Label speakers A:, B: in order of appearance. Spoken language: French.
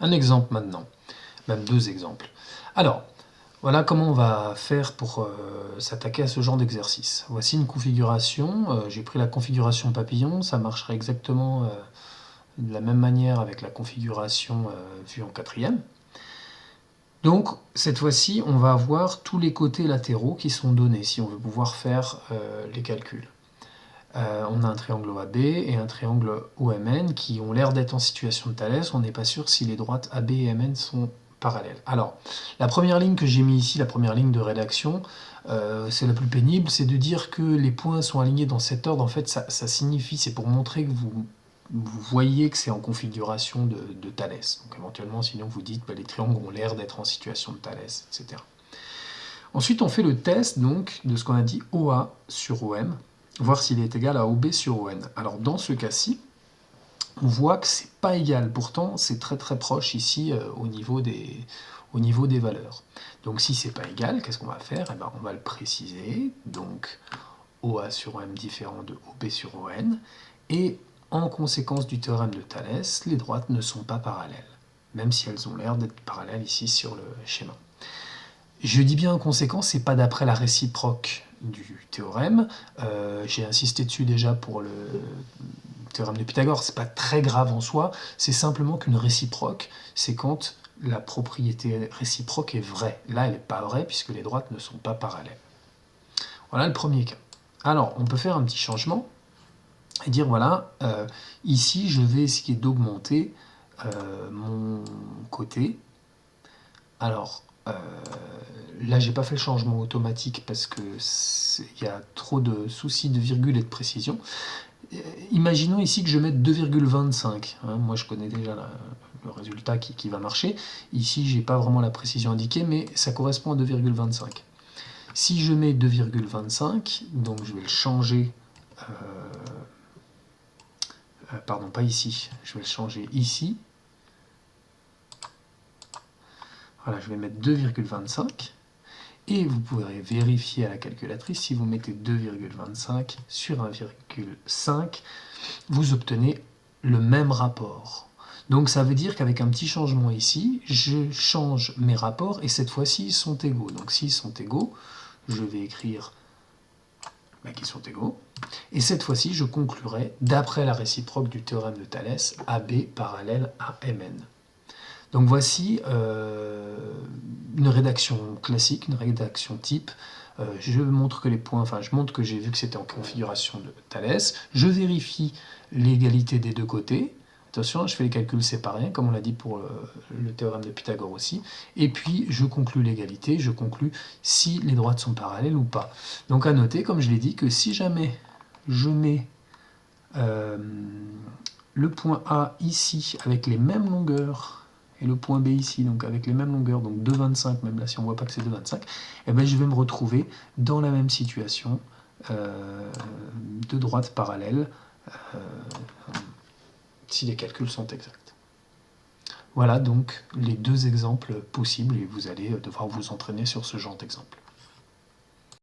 A: Un exemple maintenant, même deux exemples. Alors, voilà comment on va faire pour s'attaquer à ce genre d'exercice. Voici une configuration, j'ai pris la configuration papillon, ça marcherait exactement de la même manière avec la configuration vue en quatrième. Donc, cette fois-ci, on va avoir tous les côtés latéraux qui sont donnés si on veut pouvoir faire les calculs. On a un triangle OAB et un triangle OMN qui ont l'air d'être en situation de Thalès. On n'est pas sûr si les droites AB et MN sont parallèles. Alors, la première ligne que j'ai mis ici, la première ligne de rédaction, c'est la plus pénible, c'est de dire que les points sont alignés dans cet ordre. En fait, ça signifie, c'est pour montrer que vous voyez que c'est en configuration de Thalès. Donc éventuellement, sinon vous dites que les triangles ont l'air d'être en situation de Thalès, etc. Ensuite, on fait le test donc de ce qu'on a dit OA sur OM, voir s'il est égal à OB sur ON. Alors dans ce cas-ci, on voit que c'est pas égal. Pourtant, c'est très très proche ici au niveau des valeurs. Donc si c'est pas égal, qu'est-ce qu'on va faire? Eh ben, on va le préciser. Donc OA sur OM différent de OB sur ON. Et en conséquence du théorème de Thalès, les droites ne sont pas parallèles, même si elles ont l'air d'être parallèles ici sur le schéma. Je dis bien en conséquence, c'est pas d'après la réciproque du théorème. J'ai insisté dessus déjà pour le théorème de Pythagore, c'est pas très grave en soi, c'est simplement qu'une réciproque, c'est quand la propriété réciproque est vraie. Là, elle n'est pas vraie puisque les droites ne sont pas parallèles. Voilà le premier cas. Alors, on peut faire un petit changement et dire voilà, ici, je vais essayer d'augmenter mon côté. Alors, là, j'ai pas fait le changement automatique parce que il y a trop de soucis de virgule et de précision. Imaginons ici que je mette 2,25. Hein, moi, je connais déjà le résultat qui va marcher. Ici, j'ai pas vraiment la précision indiquée, mais ça correspond à 2,25. Si je mets 2,25, donc je vais le changer. Pardon, pas ici. Je vais le changer ici. Voilà, je vais mettre 2,25. Et vous pourrez vérifier à la calculatrice, si vous mettez 2,25 sur 1,5, vous obtenez le même rapport. Donc ça veut dire qu'avec un petit changement ici, je change mes rapports et cette fois-ci ils sont égaux. Donc s'ils sont égaux, je vais écrire qu'ils sont égaux. Et cette fois-ci, je conclurai, d'après la réciproque du théorème de Thalès, AB parallèle à MN. Donc voici une rédaction classique, une rédaction type. Je montre que les points, enfin je montre que j'ai vu que c'était en configuration de Thalès. Je vérifie l'égalité des deux côtés. Attention, je fais les calculs séparés, comme on l'a dit pour le théorème de Pythagore aussi. Et puis je conclus l'égalité, je conclus si les droites sont parallèles ou pas. Donc à noter, comme je l'ai dit, que si jamais je mets le point A ici avec les mêmes longueurs et le point B ici, donc avec les mêmes longueurs, donc 2,25, même là si on ne voit pas que c'est 2,25, eh ben, je vais me retrouver dans la même situation de droite parallèle si les calculs sont exacts. Voilà donc les deux exemples possibles et vous allez devoir vous entraîner sur ce genre d'exemple.